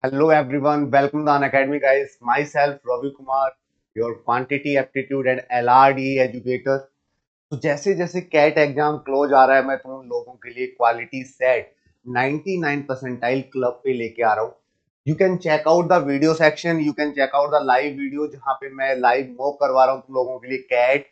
Hello everyone, welcome to An Academy guys. Myself Ravi Kumar, your quantity aptitude and LRD educator. तो जैसे जैसे cat exam close आ रहा है मैं तुम लोगों के लिए क्वालिटी सेट 99 परसेंटाइल क्लब पे लेके आ रहा हूँ. You can check out the video section, you can check out the live video जहाँ पे मैं लाइव मॉक करवा रहा हूँ तुम लोगों के लिए. CAT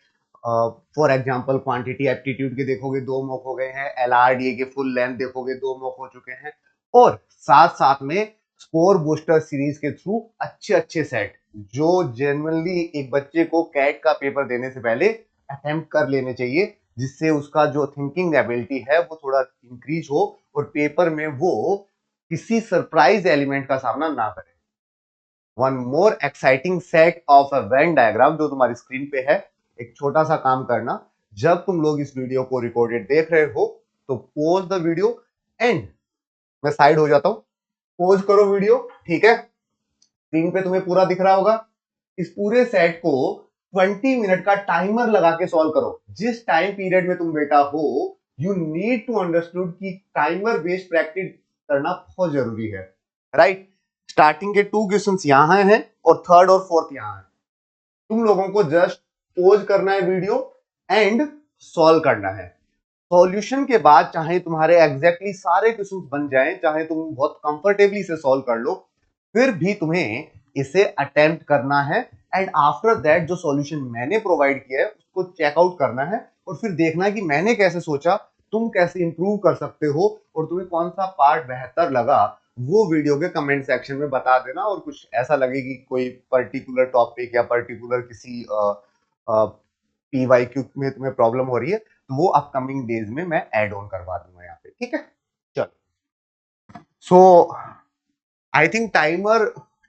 for example quantity aptitude के देखोगे 2 मॉक हो गए हैं, एलआरडीए के फुल लेंथ देखोगे 2 मॉक हो चुके हैं, और साथ साथ में स्कोर बूस्टर सीरीज के थ्रू अच्छे अच्छे सेट जो जेन्युइनली एक बच्चे को कैट का पेपर देने से पहले अटेम्प्ट कर लेने चाहिए, जिससे उसका जो थिंकिंग एबिलिटी है वो थोड़ा इंक्रीज हो और पेपर में वो किसी सरप्राइज एलिमेंट का सामना ना करे. One more exciting set of a Venn diagram जो तुम्हारी स्क्रीन पे है. एक छोटा सा काम करना, जब तुम लोग इस वीडियो को रिकॉर्डेड देख रहे हो तो पोज द वीडियो एंड मैं साइड हो जाता हूं. पोज करो वीडियो, ठीक है. स्क्रीन पे तुम्हें पूरा दिख रहा होगा. इस पूरे सेट को 20 मिनट का टाइमर लगा के सॉल्व करो. जिस टाइम पीरियड में तुम बेटा हो, यू नीड टू अंडरस्टूड कि टाइमर बेस्ड प्रैक्टिस करना बहुत जरूरी है, राइट. स्टार्टिंग के 2 क्वेश्चंस यहां हैं और थर्ड और फोर्थ यहां है. तुम लोगों को जस्ट पोज करना है वीडियो एंड सॉल्व करना है. सॉल्यूशन के बाद चाहे तुम्हारे एग्जैक्टली सारे क्वेश्चंस बन जाएं, चाहे तुम बहुत कंफर्टेबली से सॉल्व कर लो, फिर भी तुम्हें इसे अटेम्प्ट करना है. एंड आफ्टर दैट जो सॉल्यूशन मैंने प्रोवाइड किया है उसको चेकआउट करना है और फिर देखना है कि मैंने कैसे सोचा, तुम कैसे इंप्रूव कर सकते हो और तुम्हें कौन सा पार्ट बेहतर लगा वो वीडियो के कमेंट सेक्शन में बता देना. और कुछ ऐसा लगे कि कोई पर्टिकुलर टॉपिक या पर्टिकुलर किसी पीवाईक्यू में तुम्हें प्रॉब्लम हो रही है तो वो अपकमिंग डेज में मैं ऐड ऑन करवा दूंगा यहाँ पे, ठीक है. चलो, सो आई थिंक टाइमर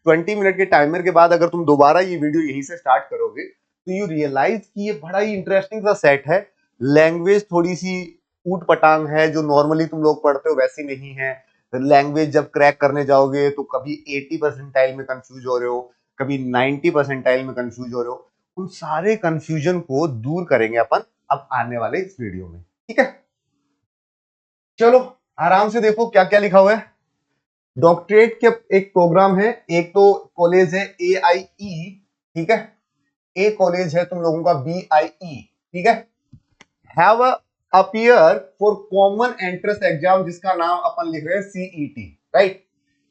20 मिनट के टाइमर के बाद अगर तुम दोबारा ये वीडियो यहीं से स्टार्ट करोगे तो यू रियलाइज कि ये बड़ा ही इंटरेस्टिंग सा सेट है. लैंग्वेज थोड़ी सी ऊट पटांग है, जो नॉर्मली तुम लोग पढ़ते हो वैसी नहीं है. लैंग्वेज जब क्रैक करने जाओगे तो कभी 80 परसेंटाइल में कंफ्यूज हो रहे हो, कभी 90 परसेंटाइल में कंफ्यूज हो रहे हो. उन सारे कंफ्यूजन को दूर करेंगे अपन अब आने वाले इस वीडियो में, ठीक है. चलो आराम से देखो क्या क्या लिखा हुआ है. डॉक्टरेट के एक प्रोग्राम है, एक तो कॉलेज है AIE, ठीक है. ए कॉलेज है तुम लोगों का BIE, ठीक है. Have appear for common entrance exam जिसका नाम अपन लिख रहे हैं CET, right.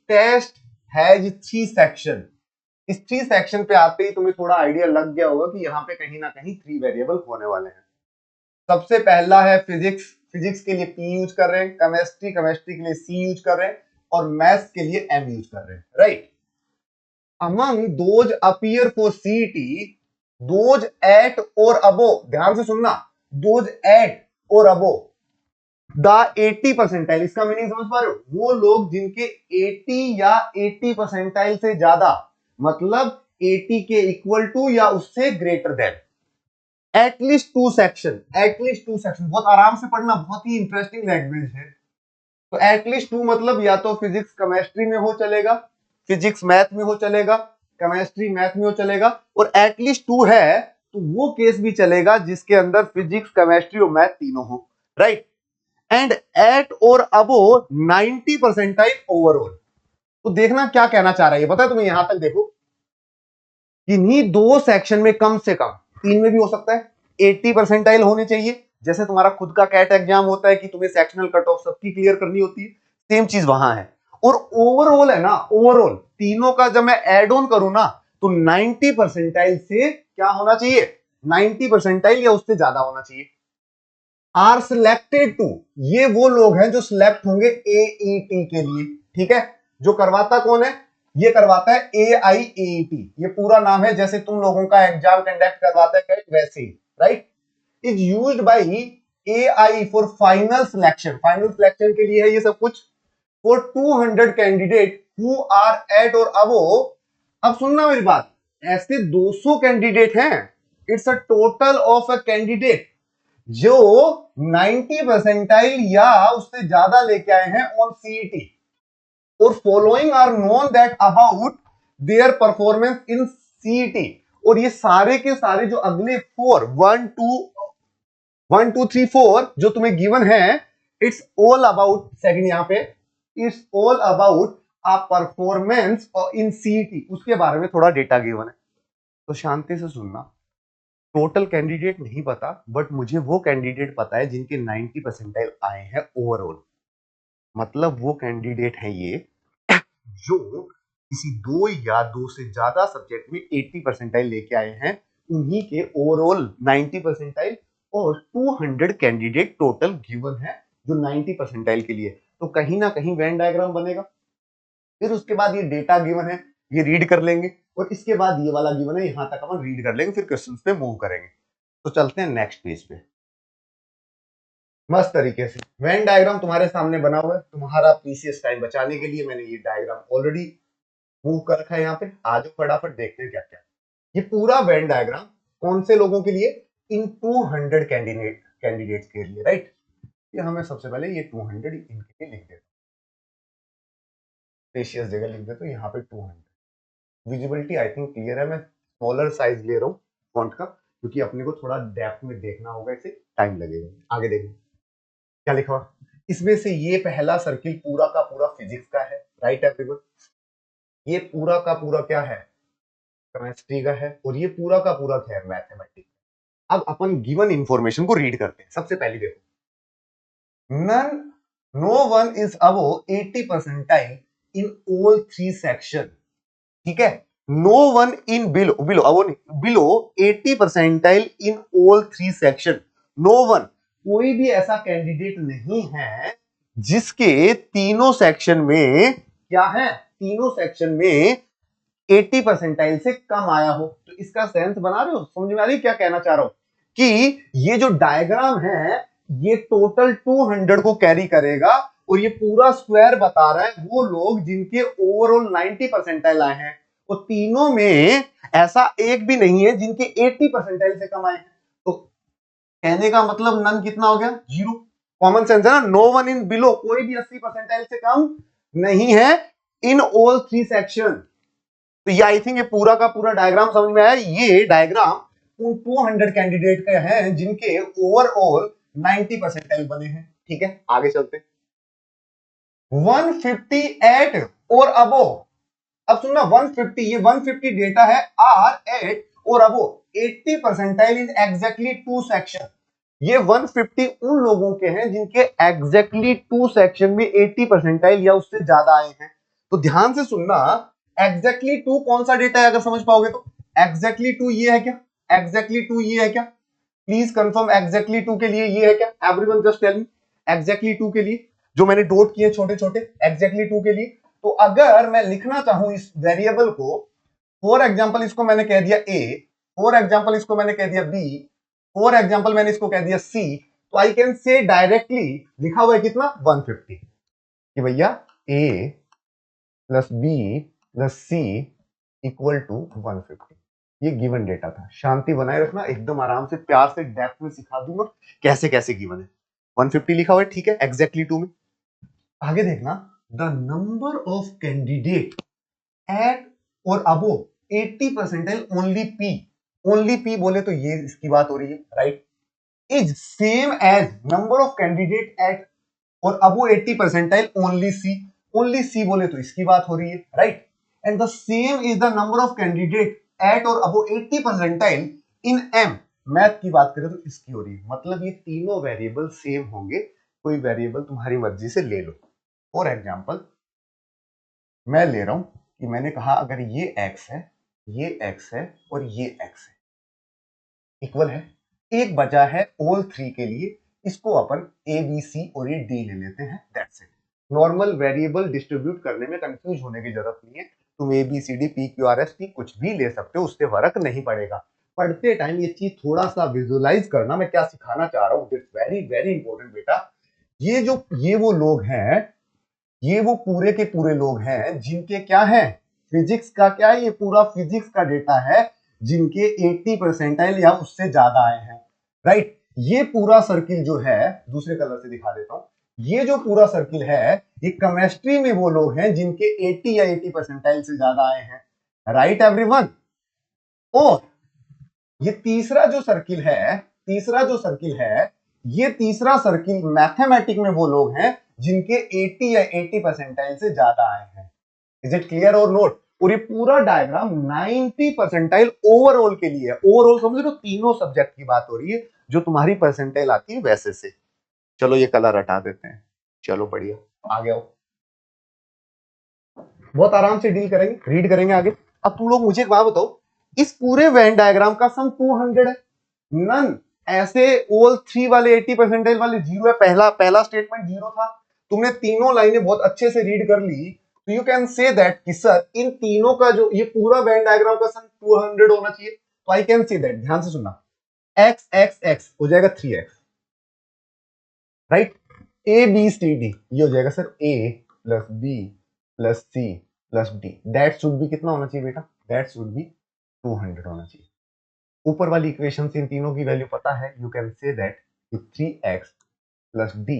Test has 3 section. इस 3 सेक्शन पे आते ही तुम्हें थोड़ा आइडिया लग गया होगा कि यहाँ पे कहीं ना कहीं 3 वेरिएबल होने वाले हैं. सबसे पहला है फिजिक्स. फिजिक्स के लिए P यूज कर रहे हैं, केमिस्ट्री के लिए C यूज कर रहे हैं और मैथ्स के लिए M यूज कर रहे हैं, right. Among those appear for CET, those at और अबो, ध्यान से सुनना, दोज एट और अबो द 80 परसेंटाइल. इसका मीनिंग समझ पा रहे हो? वो लोग जिनके 80 या 80 परसेंटाइल से ज्यादा, मतलब 80 के इक्वल टू या उससे greater than at least 2 section. At least 2 section बहुत आराम से पढ़ना, बहुत ही इंटरेस्टिंग लैंग्वेज है. तो एटलीस्ट 2 मतलब या तो फिजिक्स केमिस्ट्री में हो चलेगा, फिजिक्स मैथ में हो चलेगा, केमिस्ट्री मैथ में हो चलेगा, और एटलीस्ट 2 है तो वो केस भी चलेगा जिसके अंदर फिजिक्स केमिस्ट्री और मैथ तीनों हो, राइट. एंड एट और अबो 90 परसेंटाइल ओवरऑल. तो देखना क्या कहना चाह रहा है, पता है तुम्हें? यहां तक देखो, इन्हीं 2 सेक्शन में कम से कम 3 में भी हो सकता है 80 परसेंटाइल होने चाहिए. जैसे तुम्हारा खुद का कैट एग्जाम होता है कि तुम्हें सेक्शनल कट ऑफ सबकी क्लियर करनी होती है, सेम चीज वहां है. और ओवरऑल है ना, ओवरऑल तीनों का जब मैं एड ऑन करूं ना तो 90 परसेंटाइल से क्या होना चाहिए, 90 परसेंटाइल या उससे ज्यादा होना चाहिए. आर सिलेक्टेड टू, ये वो लोग हैं जो सिलेक्ट होंगे AET के लिए, ठीक है. जो करवाता कौन है? ये करवाता है AIAET. ये पूरा नाम है, जैसे तुम लोगों का एग्जाम कंडक्ट करवाता है कैट वैसे ही, right. Is used by AI for final selection. Final selection के लिए है ये सब कुछ. For 200 candidate who are at और अबो. अब सुनना मेरी बात, ऐसे 200 कैंडिडेट हैं. It's a total of a candidate जो 90 परसेंटाइल या उससे ज्यादा लेके आए हैं ऑन CET. और following are known that about their performance in CET. और ये सारे के सारे जो अगले 4 1 2 3 4 जो तुम्हें गिवन है, इट्स ऑल अबाउट, सेकंड यहां पे, it's all about performance in CET, उसके बारे में थोड़ा डेटा गिवन है। तो शांति से सुनना, टोटल कैंडिडेट नहीं पता, बट मुझे वो कैंडिडेट पता है जिनके 90 परसेंटाइल आए हैं ओवरऑल। मतलब वो कैंडिडेट है ये जो किसी दो या दो से ज्यादा सब्जेक्ट में 80 परसेंटाइल लेके आए हैं, उन्हीं के ओवरऑल 90 परसेंटाइल, और 200 कैंडिडेट टोटल गिवन है जो 90 परसेंटाइल के लिए। तो कहीं ना कहीं वेन डायग्राम बनेगा। फिर उसके बाद ये डेटा गिवन है, ये रीड कर लेंगे, और इसके बाद ये वाला गिवन है, यहां तक अपन रीड कर लेंगे, फिर क्वेश्चंस पे मूव करेंगे। तो चलते हैं नेक्स्ट पेज पे। मस्त तरीके से वेन डायग्राम तुम्हारे सामने बना हुआ है। तुम्हारा प्रीसियस टाइम बचाने के लिए मैंने ये डायग्राम ऑलरेडी मूव कर रखा है यहाँ पे। आज फटाफट देखते हैं क्या क्या। ये पूरा वेन डायग्राम कौन से लोगों के लिए? इन 200 कैंडिडेट्स के लिए, राइट। ये हमें सबसे पहले ये 200 इनके लिए लिख देते, प्रीसियस जगह लिख देते, यहाँ पे 200। विजिबिलिटी आई थिंक क्लियर है। मैं स्मॉलर साइज ले रहा हूँ फॉन्ट का, क्योंकि अपने को थोड़ा डेप्थ में देखना होगा, इसे टाइम लगेगा। आगे देखो क्या लिखा हुआ। इसमें से ये पहला सर्किल पूरा का पूरा फिजिक्स का है, राइट एवरीवन। ये पूरा का पूरा क्या है? केमिस्ट्री का है। और ये पूरा का पूरा क्या है? मैथमेटिक्स। अब अपन गिवन इंफॉर्मेशन को रीड करते हैं। सबसे पहले देखो, no one is above 80 percentile in all 3 section. ठीक है, no one in below 80 percentile in all 3 section. No one, कोई भी ऐसा कैंडिडेट नहीं है जिसके तीनों सेक्शन में क्या है? तीनों सेक्शन में 80 परसेंटाइल से कम आया हो। तो इसका सेंस बना रहे हो? समझ में आ रही क्या कहना चाह रहा हूं? कि ये जो डायग्राम है ये टोटल 200 को कैरी करेगा, और ये पूरा स्क्वायर बता रहा है वो लोग जिनके ओवरऑल 90 परसेंटाइल आए हैं। तो तीनों में ऐसा एक भी नहीं है जिनके 80 परसेंटाइल से कम आए हैं। तो कहने का मतलब नन कितना हो गया? 0। कॉमन सेंस है ना। नो वन इन बिलो, कोई भी 80 परसेंटाइल से कम नहीं है इन ऑल 3 सेक्शन। तो ये आई थिंक ये पूरा का पूरा डायग्राम समझ में आया। ये डायग्राम उन 200 कैंडिडेट के हैं जिनके ओवरऑल 90 परसेंटाइल बने हैं। ठीक है, आगे चलते। 158 और अबो। अब सुनना, 150, ये 150 डेटा है आर एट और अबो 80 परसेंटाइल इन एग्जैक्टली 2 सेक्शन। ये 150 उन लोगों के हैं जिनके एग्जैक्टली 2 सेक्शन में 80 परसेंटाइल या उससे ज्यादा आए हैं। तो ध्यान से सुनना, एग्जैक्टली 2 कौन सा डेटा है अगर समझ पाओगे तो? एग्जैक्टली 2 ये है क्या? एग्जैक्टली 2 ये है क्या? प्लीज कंफर्म, एग्जैक्टली 2 के लिए ये है क्या? Everyone just tell me, exactly 2 के लिए जो मैंने डॉट किए छोटे छोटे, एग्जैक्टली 2 के लिए। तो अगर मैं लिखना चाहूं इस वेरिएबल को, फॉर एग्जांपल इसको मैंने कह दिया ए, फॉर एग्जांपल इसको मैंने कह दिया बी, फॉर एग्जांपल मैंने इसको कह दिया सी, तो आई कैन से डायरेक्टली लिखा हुआ है कितना? 150, कि भैया A plus B plus C equal to 150। ये गिवन डेटा था। शांति बनाए रखना, एकदम आराम से प्यार से डेप्थ में सिखा दूंगा कैसे कैसे गिवन है। 150 लिखा हुआ है, ठीक है, एग्जैक्टली 2 में। आगे देखना, the number of candidate at और above 80 percentile only P. Only P बोले तो ये इसकी बात हो रही है, right. Is same as number of candidate at और above 80 percentile only C. Only C बोले तो इसकी बात हो रही है, right. And the same is the number of candidate at और above 80 percentile in M. Math की बात करें तो इसकी हो रही है। मतलब ये तीनों वेरिएबल सेम होंगे, कोई वेरिएबल तुम्हारी मर्जी से ले लो। फॉर एग्जांपल मैं ले रहा हूं कि मैंने कहा अगर ये x है, ये x है और ये x है, इक्वल है। एक बचा है ऑल 3 के लिए, इसको अपन a b c और ये d ले लेते हैं, that's it. Normal variable distribute करने में कंफ्यूज होने की जरूरत नहीं है। तुम a b c d p q r s t कुछ भी ले सकते हो, उससे फर्क नहीं पड़ेगा। पढ़ते टाइम ये चीज थोड़ा सा विजुअलाइज करना, मैं क्या सिखाना चाह रहा हूँ। इट्स वेरी वेरी इंपॉर्टेंट बेटा। ये वो लोग हैं, ये वो पूरे के पूरे लोग हैं जिनके क्या है? फिजिक्स का क्या है? ये पूरा फिजिक्स का डेटा है जिनके 80 परसेंटाइल या उससे ज्यादा आए हैं, राइट। ये पूरा सर्किल जो है, दूसरे कलर से दिखा देता हूं, ये जो पूरा सर्किल है ये केमिस्ट्री में वो लोग हैं जिनके 80 या 80 परसेंटाइल से ज्यादा आए हैं, राइट एवरीवन। और ये तीसरा जो सर्किल है, ये तीसरा सर्किल मैथमेटिक में वो लोग हैं जिनके 80 या 80 परसेंटाइल से ज्यादा आए हैं। इज इट क्लियर और नोट? और ये पूरा डायग्राम 90 परसेंटाइल ओवरऑल के लिए है। ओवरऑल समझ रहे हो, तीनों सब्जेक्ट की बात हो रही है, जो तुम्हारी परसेंटाइल आती है वैसे से। चलो ये कलर हटा देते हैं। चलो बढ़िया, आगे आओ, बहुत आराम से डील करेंगे, रीड करेंगे आगे। अब तुम लोग मुझे एक बात बताओ, इस पूरे वेन डायग्राम का सम 200 है। नन ऐसे ऑल 3 वाले 80 परसेंटाइल वाले जीरो है। पहला पहला स्टेटमेंट जीरो था। तुमने तीनों लाइनें बहुत अच्छे से रीड कर ली, तो यू कैन से दैट कि सर इन तीनों का जो ये पूरा वेन डायग्राम का सम 200 होना चाहिए। तो आई कैन से दैट, ध्यान से सुनना, एक्स एक्स एक्स हो जाएगा 3x, right? A B C D ये हो जाएगा sir a plus B plus C plus D. That should be कितना होना चाहिए बेटा? दैट शुड बी 200 होना चाहिए। ऊपर वाली इक्वेशन से इन तीनों की वैल्यू पता है, you can say that 3x plus D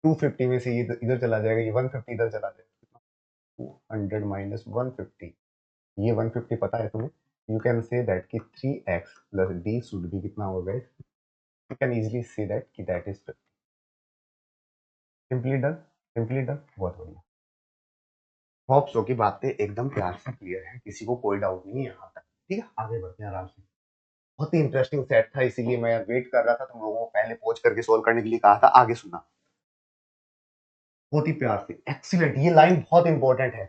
250 में से ये इधर चला जाएगा, ये 150 इधर चला जाएगा, 200 माइनस 150, ये 150 पता है तुम्हें। यू कैन से दैट कि 3x plus D should be कितना होगा? You can easily see that कि that is 50। Simply done, simply done, बहुत बढ़िया। होप सो की बातें एकदम प्यार से क्लियर है, किसी को कोई डाउट नहीं है यहाँ तक, ठीक है? आगे बढ़ते हैं आराम से। बहुत ही इंटरेस्टिंग सेट था, इसीलिए मैं वेट कर रहा था, तुम लोगों को पहले पहुंच करके सोल्व करने के लिए कहा था। आगे सुना बहुत ही प्यार से, एक्सीलेंट। ये लाइन बहुत इंपॉर्टेंट है।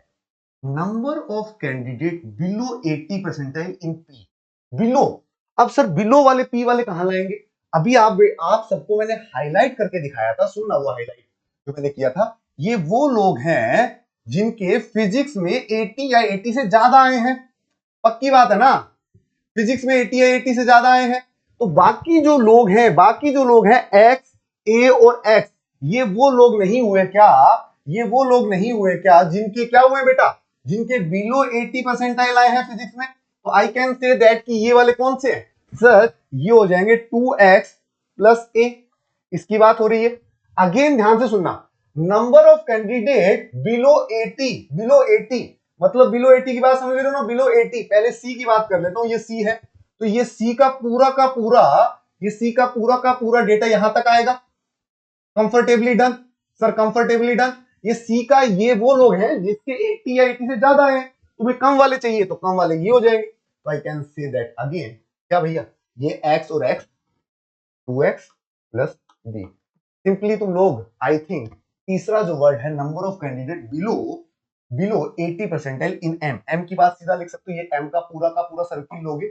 Number of candidate below 80 percentile in P. Below, अब सर बिलो वाले पी वाले कहां लाएंगे? अभी आप सबको मैंने हाईलाइट करके दिखाया था, सुनना वो हाईलाइट जो मैंने किया था। ये वो लोग हैं जिनके फिजिक्स में 80 या 80 से ज्यादा आए हैं। पक्की बात है ना? फिजिक्स में 80 या 80 से ज्यादा आए हैं। तो बाकी जो लोग हैं एक्स, ए और एक्स, ये वो लोग नहीं हुए क्या? ये वो लोग नहीं हुए क्या जिनके क्या हुए बेटा? जिनके बिलो 80 परसेंटाइल आए हैं फिजिक्स में। तो आई कैन से दैट कि ये वाले कौन से हैं सर? ये हो जाएंगे 2x प्लस ए। इसकी बात हो रही है। अगेन ध्यान से सुनना, number of candidate below 80, below 80 मतलब बिलो 80 की बात समझ रहे हो ना? बिलो 80, पहले सी की बात कर लेता हूं, ये सी है, तो ये सी का पूरा का पूरा, ये सी का पूरा डेटा यहां तक आएगा। Comfortably done sir, comfortably done. ये सी का ये वो लोग हैं जिसके 80 या 80 से ज्यादा हैं। तुम्हें कम वाले चाहिए तो कम वाले ये हो जाएंगे। तो I can say that again, क्या भैया, ये x और x 2x plus b। Simply तुम लोग आई थिंक तीसरा जो वर्ड है number of candidate below below 80 percentile in M, M की बात सीधा लिख सकते हो। ये एम का पूरा सर्किल लोगे,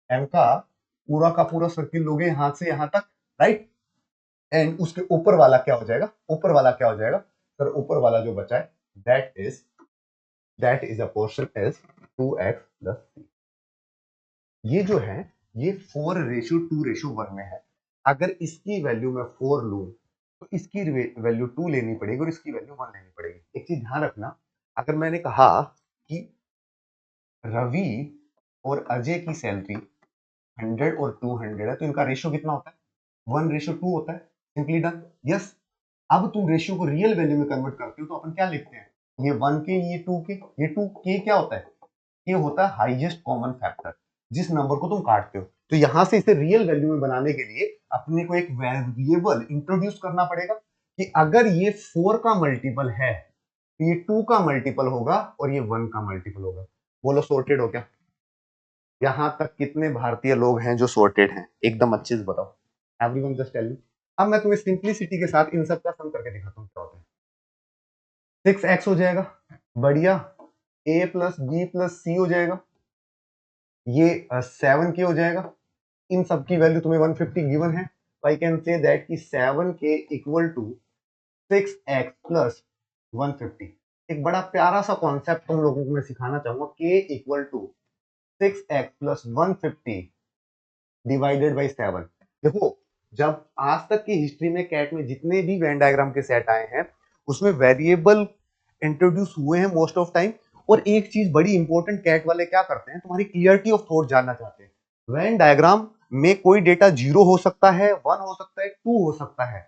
एम का पूरा सर्किल लोगे यहां से यहां तक, राइट? एंड उसके ऊपर वाला क्या हो जाएगा? ऊपर वाला क्या हो जाएगा सर? ऊपर वाला जो बचा है that is a portion as 2x plus c। ये जो है ये 4:2:1 में है। अगर इसकी वैल्यू मैं 4 लूं तो इसकी वैल्यू 2 लेनी पड़ेगी और इसकी वैल्यू 1 लेनी पड़ेगी। एक चीज ध्यान रखना, अगर मैंने कहा कि रवि और अजय की सैलरी 100 और 200 है, तो इनका रेशियो कितना होता है? 1:2 होता है। Simply done, yes. अब तुम रेशियो को रियल वैल्यू में कन्वर्ट करते हो तो अपन क्या लिखते हैं? ये 1 के, ये 2 के, ये 2 के क्या होता है? ये होता है हाईएस्ट कॉमन फैक्टर, जिस नंबर को तुम काटते हो। तो यहां से इसे रियल वैल्यू में बनाने के लिए अपने को एक वेरिएबल इंट्रोड्यूस करना पड़ेगा कि अगर ये 4 का मल्टीपल है तो ये 2 का मल्टीपल होगा और ये 1 का मल्टीपल होगा। बोलो सॉर्टेड हो क्या? यहां तक कितने भारतीय लोग हैं जो सॉर्टेड हैं? एकदम अच्छे से बताओ, एवरीवन जस्ट टेल मी। अब मैं तुम्हें सिंप्लिसिटी के साथ इन सब का सम करके दिखाता हूं क्या होता है। 6x हो जाएगा, बढ़िया। a प्लस बी प्लस सी हो जाएगा, ये 7k हो जाएगा। इन सब की वैल्यू तुम्हें 150 गिवन है। तो आई कैन से दैट कि 7k equal to 6x plus 150। एक बड़ा प्यारा सा कॉन्सेप्ट तुम लोगों को मैं सिखाना चाहूंगा, k equal to 6x plus 150 divided by 7। देखो, जब आज तक की हिस्ट्री में कैट में जितने भी वेन डायग्राम के सेट आए हैं उसमें वेरिएबल इंट्रोड्यूस हुए हैं मोस्ट ऑफ टाइम। और एक चीज बड़ी इंपॉर्टेंट, कैट वाले क्या करते हैं, तुम्हारी क्लियरिटी ऑफ थॉट जानना चाहते हैं। वेन डायग्राम में कोई डेटा 0 हो सकता है, 1 हो सकता है, 2 हो सकता है,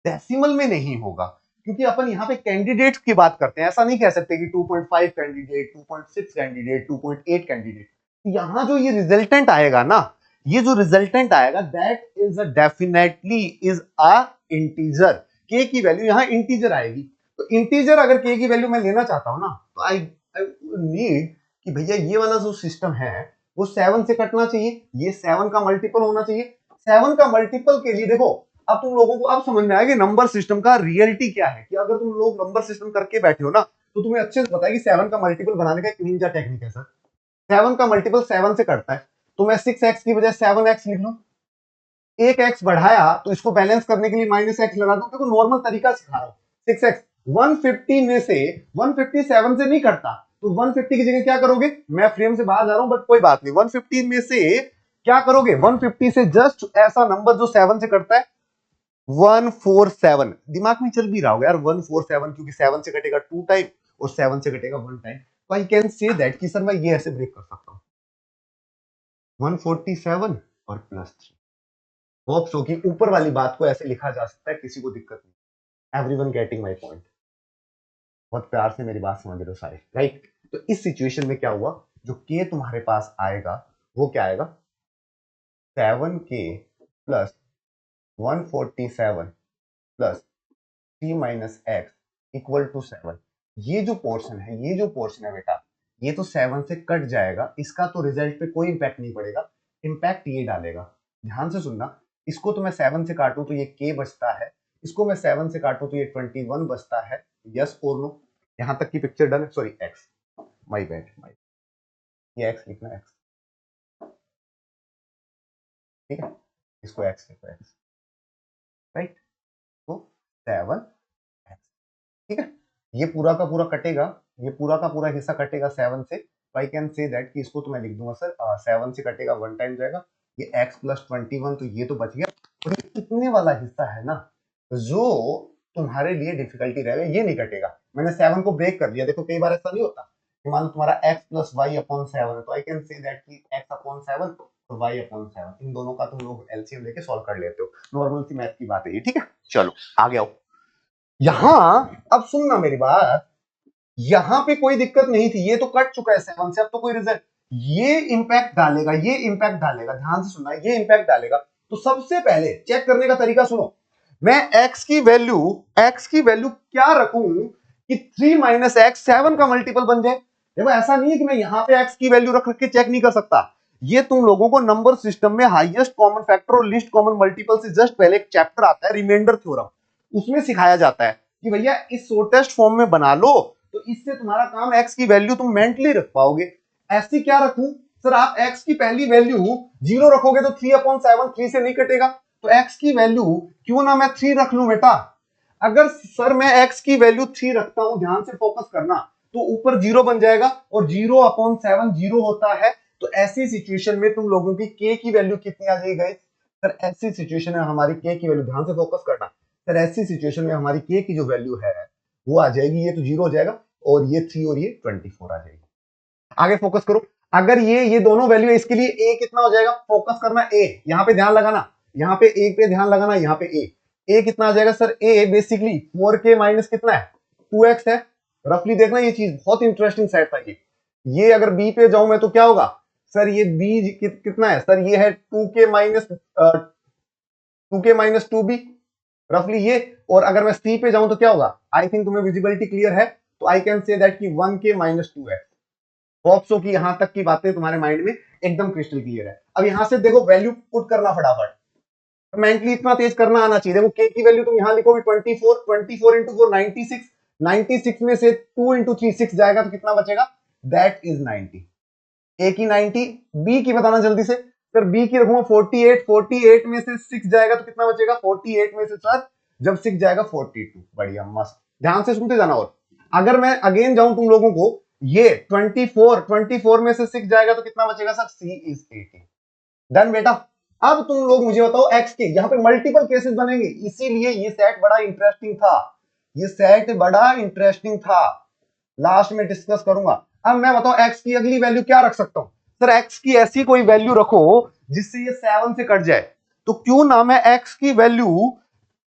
डेसिमल में नहीं होगा। क्योंकि अपन यहाँ पे कैंडिडेट की बात करते हैं, ऐसा नहीं कह सकते कि 2.5 कैंडिडेट, 2.6 कैंडिडेट, 2.8 कैंडिडेट। यहाँ जो ये रिजल्टेंट आएगा ना, ये जो रिजल्टेंट आएगा that is definitely is a integer. के की वैल्यू यहाँ इंटीजर आएगी। तो इंटीजर अगर के की वैल्यू मैं लेना चाहता हूं ना, तो आई नीड कि भैया ये वाला जो सिस्टम है वो 7 से कटना चाहिए, ये 7 का मल्टीपल होना चाहिए। 7 का मल्टीपल के लिए देखो, अब तुम लोगों को अब समझ में आया कि नंबर सिस्टम का रियलिटी क्या है, कि अगर तुम लोग नंबर सिस्टम करके बैठे हो ना तो तुम्हें अच्छे से पता है कि 7 का मल्टीपल बनाने का एक निंजा टेक्निक है सर। 7 का मल्टीपल 7 से करता है, तो मैं 6x की बजाय 7x लिख लूं, एक x बढ़ाया तो इसको बैलेंस करने के लिए -x लगा दो, देखो नॉर्मल तरीका सिखा रहा हूं। 6x 150 में से 157 से नहीं करता, तो 150 की जगह क्या करोगे, मैं फ्रेम से बाहर जा रहा हूं बट कोई बात नहीं, 150 में से क्या करोगे, 150 से जस्ट ऐसा नंबर जो 7 से करता है 147, दिमाग में चल भी रहा होगा यार 147, क्योंकि 7 से कटेगा 2 टाइम और 7 से कटेगा 1 टाइम, तो आई कैन से दैट कि सर मैं ये ऐसे ब्रेक कर सकता हूं 147 और +3। होप सो कि ऊपर वाली बात को ऐसे लिखा जा सकता है, किसी को दिक्कत नहीं। Everyone getting my point? बहुत प्यार से मेरी बात समझ रहे हो सारे, राइट? तो इस सिचुएशन में क्या हुआ, जो k तुम्हारे पास आएगा वो क्या आएगा, 7k plus 147 plus 3 minus x equal to 7। ये जो पोर्शन है बेटा, ये तो 7 से कट जाएगा, इसका तो रिजल्ट पे कोई इंपैक्ट नहीं पड़ेगा, इंपैक्ट ये डालेगा, ध्यान से सुनना, इसको तो मैं 7 से काटूं तो ये k बचता है, इसको मैं 7 से काटूं तो ये 21 बचता है, यस और नो? यहां तक की पिक्चर डन है, सॉरी x, माय बैड, ये x लिखना x, ठीक है, इसको x लिखो x, राइट? तो 7 x, ठीक है, ये पूरा का पूरा कटेगा, ये पूरा का पूरा हिस्सा कटेगा 7 से, तो आई कैन से दैट कि इसको तो मैं लिख दूंगा सर 7 से कटेगा 1 टाइम जाएगा, ये x प्लस 21, तो ये तो बच गया, और ये कितने वाला हिस्सा है ना जो तुम्हारे लिए डिफिकल्टी रहेगा, ये नहीं कटेगा, मैंने 7 को ब्रेक कर दिया। देखो कई बार ऐसा नहीं होता कि मान लो तुम्हारा x प्लस वाई अपॉन 7 है, तो आई कैन से दैट कि x अपॉन 7 तो y अपॉन 7, इन दोनों का तुम लोग एलसीएम लेके सॉल्व कर लेते हो, नॉर्मल सी मैथ की बात है ये, ठीक है? चलो आगे आओ। यहां अब सुनना मेरी बात, यहां पे कोई दिक्कत नहीं थी, ये तो कट चुका है 7 से, अब तो कोई रिजल्ट, ये इंपैक्ट डालेगा, ये इंपैक्ट डालेगा, ध्यान से सुनना, ये इंपैक्ट डालेगा। तो सबसे पहले चेक करने का तरीका सुनो, मैं x की वैल्यू क्या रखूं कि 3 माइनस एक्स 7 का मल्टीपल बन जाए। देखो ऐसा नहीं है कि मैं यहां पे x की वैल्यू रख के चेक नहीं कर सकता, ये तुम लोगों को नंबर सिस्टम में हाईएस्ट कॉमन फैक्टर और लीस्ट कॉमन मल्टीपल से जस्ट पहले एक चैप्टर आता है रिमाइंडर थ्योरम, उसमें सिखाया जाता है कि भैया इस शॉर्टेस्ट फॉर्म में बना लो, तो इससे तुम्हारा काम x की वैल्यू तुम मेंटली रख पाओगे। ऐसी क्या रखूं सर, आप x की पहली वैल्यू 0 रखोगे तो 3/7 3 से नहीं कटेगा, तो x की वैल्यू क्यों ना मैं 3 रख लूं बेटा। अगर सर मैं x की वैल्यू 3 रखता हूं, ध्यान से फोकस करना, तो ऊपर 0 बन जाएगा और 0/7 0 होता है, तो ऐसी सिचुएशन में तुम लोगों की k की वैल्यू कितनी आ जाएगी सर, ऐसी सिचुएशन में हमारी k की वैल्यू, ध्यान से फोकस करना सर, ऐसी सिचुएशन में हमारी k की जो वैल्यू है वो आ जाएगी, ये तो 0 हो जाएगा और ये 3 और ये 24 आ जाएगी। आगे फोकस करो, अगर ये दोनों वैल्यू है, इसके लिए a कितना हो जाएगा, फोकस करना a, यहां पे ध्यान लगाना, यहाँ पे a पे ध्यान लगाना, यहाँ पे a कितना आ जाएगा sir, a basically 4k minus कितना है 2x है, रफली देखना, ये चीज बहुत इंटरेस्टिंग सेट था ये अगर b पे जाऊं मैं तो क्या होगा सर, ये b कितना है सर, ये है 2k माइनस 2b रफली ये, और अगर मैं c पे जाऊं तो क्या होगा, आई थिंक तुम्हें विजिबिलिटी क्लियर है, तो आई कैन से दैट कि 1k minus 2x। Hope so कि यहां तक की बातें तुम्हारे माइंड में एकदम क्रिस्टल क्लियर है। अब यहां से देखो वैल्यू पुट करना फटाफट, मेंटली इतना तेज करना आना चाहिए। देखो k की वैल्यू तुम यहां लिखोगे 24 इंटू 4 96, 96 में से 2 इंटू 3 6 जाएगा तो कितना बचेगा, दैट इज 90। a की 90, b की बताना जल्दी से सर, b की रखूंगा 48, 48 में से 6 जाएगा तो कितना बचेगा, 48 में से सर जब 6 जाएगा 42, बढ़िया मस्त, ध्यान से सुनते जाना। और अगर मैं अगेन जाऊं तुम लोगों को, ये 24 में से 6 जाएगा तो कितना बचेगा सर, c इज 18। डन बेटा। अब तुम लोग मुझे बताओ x के, यहां पे मल्टीपल केसेस बनेंगे, इसीलिए ये सेट बड़ा इंटरेस्टिंग था, ये सेट बड़ा इंटरेस्टिंग था, लास्ट में डिस्कस करूंगा। अब मैं बताओ x की अगली वैल्यू क्या रख सकता हूं सर, x की ऐसी कोई वैल्यू रखो जिससे ये 7 से कट जाए, तो क्यों ना मैं x की वैल्यू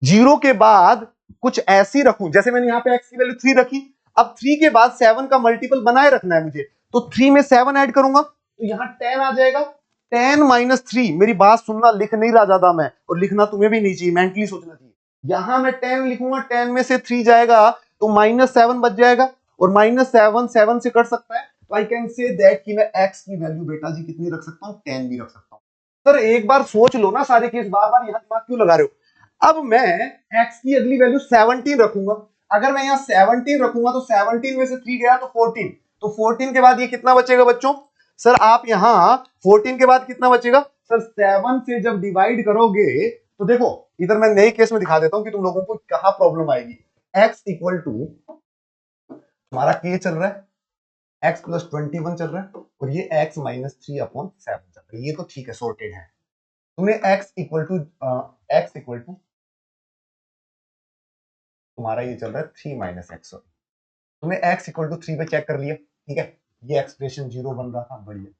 0 के बाद कुछ ऐसी रखूं, जैसे मैंने यहां पे x की वैल्यू 3 रखी, अब 3 के बाद 7 का मल्टीपल बनाए रखना है मुझे, तो 3 में 7 ऐड करूंगा तो यहां 10 आ जाएगा, 10 माइनस 3, मेरी बात सुनना, लिख नहीं रहा ज्यादा मैं, और लिखना तुम्हें भी नहीं चाहिए, मेंटली सोचना चाहिए। यहां मैं 10 लिखूंगा, 10 में से 3 जाएगा तो -7 बच जाएगा, और -7 7 से कट सकता है, तो आई कैन से दैट कि मैं x की वैल्यू बेटा जी कितनी रख सकता हूँ, 10 भी रख सकता हूँ। सर एक बार सोच लो ना सारे केस, बार बार यहाँ दिमाग क्यों लगा रहे हो। अब मैं x की अगली वैल्यू 17 रखूंगा, अगर मैं यहाँ 17 रखूंगा तो 17 में से 3 गया तो 14, तो 14 के बाद ये कितना बचेगा बच्चों। सर आप यहाँ 14 के बाद कितना बचेगा सर, 7 से जब डिवाइड करोगे तो देखो इधर मैं नए केस में दिखा देता हूं कि तुम लोगों को कहां प्रॉब्लम आएगी। x इक्वल टू तुम्हारा k चल रहा है, x प्लस 21 चल रहा है, और ये x माइनस 3/7 चल रहा है, ये तो ठीक है, सॉर्टेड है। तुमने x इक्वल टू तुम्हारा ये चल रहा है 3 माइनस एक्स, तुमने x इक्वल टू 3 पे चेक कर लिया, ठीक है, ये एक्सप्रेशन 0 बन रहा था, बढ़िया।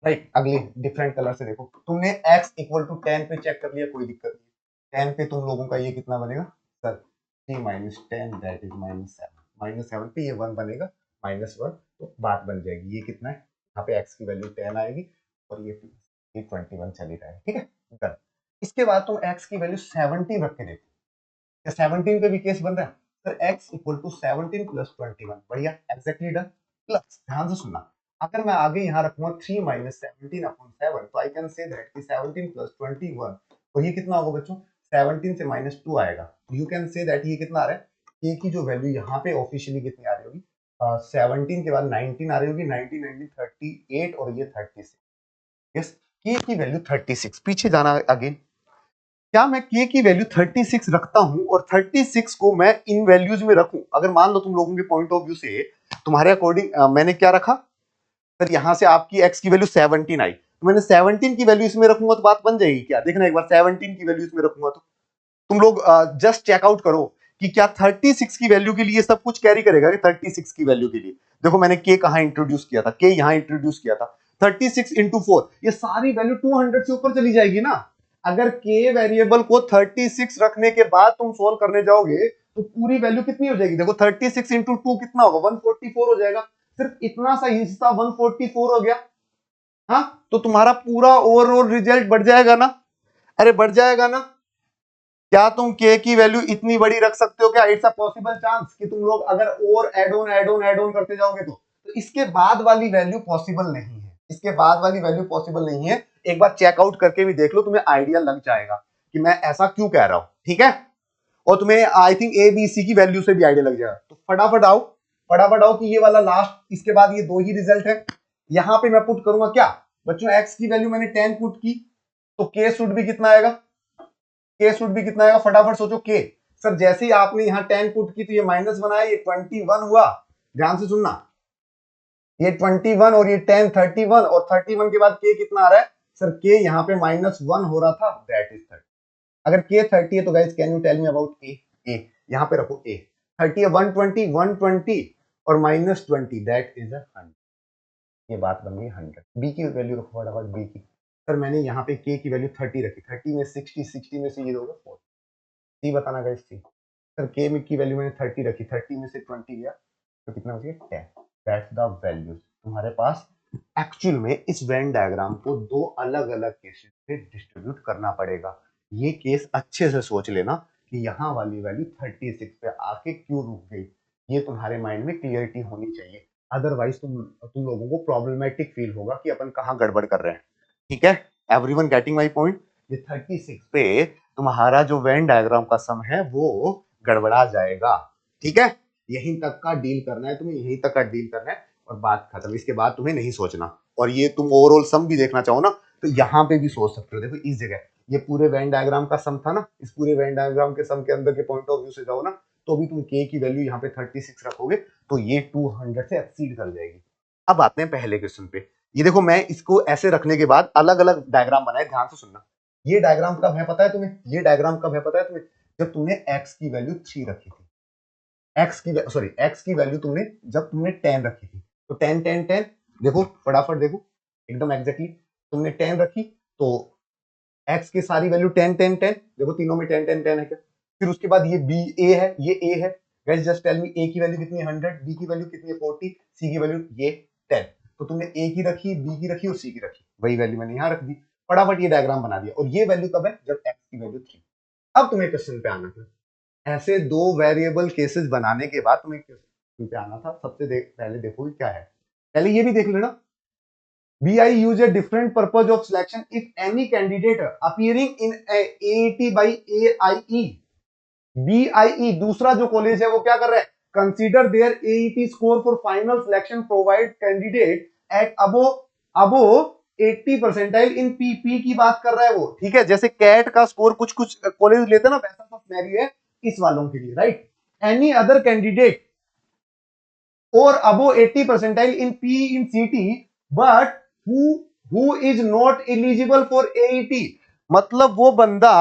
राइट, अगली डिफरेंट कलर से देखो, तुमने x इक्वल टू 10 पे चेक कर लिया, कोई दिक्कत नहीं, 10 पे तुम लोगों का ये कितना बनेगा सर, 3 माइनस 10 दैट इज -7 पे ये 1 बनेगा, -1, तो बात बन जाएगी। ये कितना है, यहाँ पे x की वैल्यू 10 आएगी और ये 21 चली रहा है, ठीक है, डन। इसके बाद तुम x की वैल्यू 17 रख के देखो, क्या 17 पे भी केस बन रहा है sir, x equal to 17 plus 21, बढ़िया, एग्जैक्टली डन। प्लस ध्यान से सुनना, अगर मैं आगे यहाँ रखूंगा 3 माइनस 17/7, तो आई कैन से दैट कि 17 प्लस 21, और ये कितना होगा बच्चों, 17 से -2 आएगा, यू कैन से दैट ये कितना आ रहा है, k की जो वैल्यू यहाँ पे ऑफिशियली कितनी आ रही होगी, 17 के बाद 19 आ रही होगी, 19 19 38 और ये 36, यस, k की वैल्यू 36, पीछे जाना अगेन, क्या मैं k की वैल्यू 36 रखता हूं और 36 को मैं इन वैल्यूज में रखूं, अगर मान लो तुम लोगों के पॉइंट ऑफ व्यू से तुम्हारे अकॉर्डिंग मैंने क्या रखा सर, यहां से आपकी x की वैल्यू 17 आई, तो मैंने 17 की वैल्यू इसमें रखूंगा तो बात बन जाएगी क्या, देखना एक बार 17 की वैल्यू इसमें रखूंगा तो तुम लोग जस्ट चेकआउट करो कि क्या 36 की वैल्यू के लिए सब कुछ कैरी करेगा कि 36 की वैल्यू के लिए। देखो मैंने k कहां इंट्रोड्यूस किया था, k यहां इंट्रोड्यूस किया था, 36 इंटू 4, ये सारी वैल्यू 200 से ऊपर चली जाएगी ना। अगर k वेरिएबल को 36 रखने के बाद तुम सोल्व करने जाओगे तो पूरी वैल्यू कितनी हो जाएगी, देखो 36 इंटू 2 कितना होगा, 144 हो जाएगा, सिर्फ इतना सा हिस्सा 144 हो गया। हाँ, तो तुम्हारा पूरा ओवरऑल रिजल्ट बढ़ जाएगा ना, अरे बढ़ जाएगा ना। क्या तुम k की वैल्यू इतनी बड़ी रख सकते हो क्या, इट्स अ पॉसिबल चांस कि तुम लोग अगर और एड ऑन करते जाओगे तो इसके बाद वाली वैल्यू पॉसिबल नहीं है, इसके बाद वाली वैल्यू पॉसिबल नहीं है। एक बार चेकआउट करके भी देख लो, तुम्हें आइडिया लग जाएगा कि मैं ऐसा क्यों कह रहा हूं, ठीक है, और तुम्हें आई थिंक ए बी सी की वैल्यू से भी आइडिया लग जाएगा। तो फटाफट आओ कि ये वाला लास्ट, इसके बाद ये दो ही रिजल्ट है, यहां पे मैं पुट करूंगा क्या बच्चों, x की वैल्यू मैंने 10 पुट की, तो k शुड भी कितना आएगा, के शुड भी कितना आएगा, फटाफट सोचो के। सर जैसे ही आपने यहाँ 10 पुट की तो ये माइनस बनाया, ये 21 हुआ, ध्यान से सुनना, ये 21 और ये 10 31, और 31 के बाद के कितना आ रहा है सर, के यहाँ पे -1 हो रहा था, दैट इज 30। अगर के 30 है तो guys can you tell me about a, यहाँ पे रखो ए 30 है, 120 और -20 दैट इज 100, ये बात बन गई 100। बी की वैल्यू रखो फटाफट, बी की, सर मैंने यहाँ पे के की वैल्यू 30 रखी, 30 में 60 में से ये होगा 40, सी बताना गाइस, सी सर के में की वैल्यू मैंने 30 रखी, 30 में से 20 गया तो कितना हो गया 10, दैट्स द वैल्यू। तुम्हारे पास एक्चुअल में इस वेन डायग्राम को दो अलग अलग केसेस पे डिस्ट्रीब्यूट करना पड़ेगा। ये केस अच्छे से सोच लेना कि यहाँ वाली वैल्यू 36 पे आके क्यों रुक गई, ये तुम्हारे माइंड में क्लियरिटी होनी चाहिए, अदरवाइज तुम लोगों को प्रॉब्लमेटिक फील होगा कि अपन कहाँ गड़बड़ कर रहे हैं, ठीक है, एवरीवन गेटिंग माय पॉइंट। ये 36 पे तुम्हारा जो वेन डायग्राम का सम है वो गड़बड़ा जाएगा, ठीक है, यहीं तक का डील करना है तुम्हें, यहीं तक का डील करना है और बात खत्म, इसके बाद तुम्हें नहीं सोचना। और ये तुम ओवरऑल सम भी देखना चाहो ना तो यहाँ पे भी सोच सकते हो, देखो इस जगह ये पूरे वेन डायग्राम का सम था ना, इस पूरे वेन डायग्राम के सम के अंदर के पॉइंट ऑफ व्यू से जाओ ना, तो भी तुम के की वैल्यू यहाँ पे 36 रखोगे तो ये 200 से एक्सीड कर जाएगी। अब आते हैं पहले क्वेश्चन पे, ये देखो मैं इसको ऐसे रखने के बाद अलग अलग डायग्राम बनाए, ध्यान से सुनना। ये डायग्राम कब है पता है तुम्हें, ये डायग्राम कब है पता है तुम्हें, जब तुमने x की वैल्यू 3 रखी थी, x की वैल्यू तुमने जब तुमने 10 रखी थी, तो 10 10 10 देखो फटाफट देखो एकदम एग्जैक्टली, तुमने 10 रखी तो x की सारी वैल्यू 10 10 10, देखो तीनों में 10 10 10 है क्या, फिर उसके बाद ये b a है, ये a है, guys just tell me a की वैल्यू कितनी है 100, b की वैल्यू कितनी है 40, c की वैल्यू ये 10, तो तुमने a की रखी, b की रखी और c की रखी, वही वैल्यू मैंने यहाँ रख दी, फटाफट ये डायग्राम बना दिया, और ये वैल्यू कब है जब x की वैल्यू 3। अब तुम्हें क्वेश्चन पे आना था, ऐसे दो वेरिएबल केसेस बनाने के बाद तुम्हें पे आना था सबसे पहले देखो कि क्या है, पहले ये भी देख लेना। BI use a different purpose of selection if any candidate appearing in AET by AIE BIE दूसरा जो कॉलेज है वो क्या कर रहा है, consider their AET score for final selection provide candidate at above 80 percentile in P की बात कर रहा है वो, ठीक है। जैसे कैट का स्कोर कुछ कुछ कॉलेज लेते ना, वैसा सा सिनेरियो है इस वालों के लिए, right. Any other candidate or above 80 percentile in PE in CT but who is not eligible for AET, मतलब वो बंदा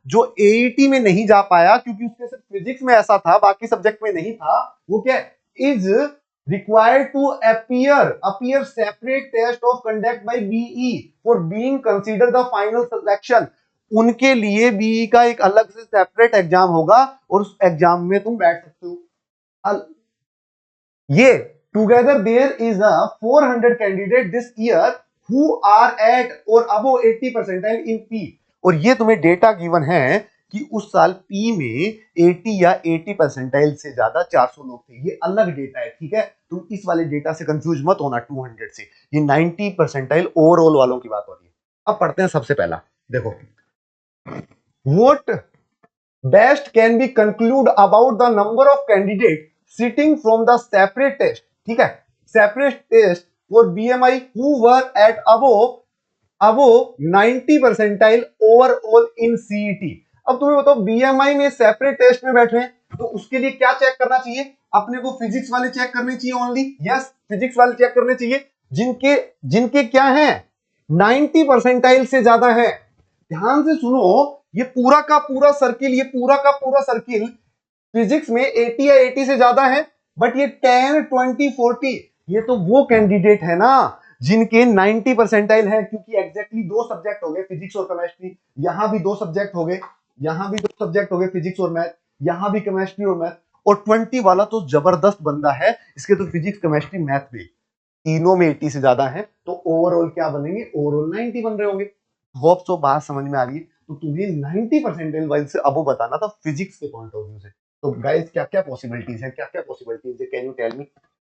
जो AET में नहीं जा पाया क्योंकि उसके सिर्फ फिजिक्स में ऐसा था, बाकी सब्जेक्ट में नहीं था, वो क्या is required to appear separate test of conduct by BE for being considered the final selection। उनके लिए BE का एक अलग से सेपरेट एग्जाम होगा और उस एग्जाम में तुम बैठ सकते हो। ये together there is a 400 candidate this year who are at or above 80 percentile in P, और ये तुम्हें डेटा गिवन है कि उस साल पी में 80 या 80 परसेंटाइल से ज्यादा 400 लोग थे। ये अलग डेटा है, ठीक है, तुम इस वाले डेटा से कंफ्यूज मत होना 200 से, ये 90 परसेंटाइल ओवरऑल वालों की बात हो रही है। अब पढ़ते हैं सबसे पहला, देखो what best can be conclude about the number of candidate sitting from the separate test, ठीक है, separate test for BMI who were at above 90 percentile overall in CET। अब तुम्हें बताओ BMI में सेपरेट टेस्ट में बैठ रहे हैं तो उसके लिए क्या चेक करना चाहिए, अपने को फिजिक्स वाले चेक करने चाहिए ओनली, यस फिजिक्स वाले चेक करने चाहिए जिनके जिनके क्या है 90 परसेंटाइल से ज्यादा है। ध्यान से सुनो, ये पूरा का पूरा सर्किल फिजिक्स में 80 या 80 से ज्यादा है, बट ये 10 20 40 ये तो वो कैंडिडेट है ना जिनके 90 परसेंटाइल है, क्योंकि एग्जैक्टली दो सब्जेक्ट हो गए फिजिक्स और केमिस्ट्री, यहां भी दो सब्जेक्ट हो गए, यहां भी दो सब्जेक्ट हो गए फिजिक्स और मैथ, यहां भी केमिस्ट्री और मैथ, और 20 वाला तो जबरदस्त बंदा है, इसके तो फिजिक्स केमिस्ट्री मैथ भी तीनों में 80 से ज्यादा है, तो ओवरऑल क्या बनेंगे, ओवरऑल 90 बन रहे होंगे। होप सो बात समझ में आ रही है। तो तुम्हें 90 परसेंटाइल वाइज से अब बताना था फिजिक्स के पॉइंट ऑफ व्यू से। तो गाइस क्या क्या पॉसिबिलिटीज है, क्या क्या पॉसिबिलिटीज है, कैन यू टेल मी।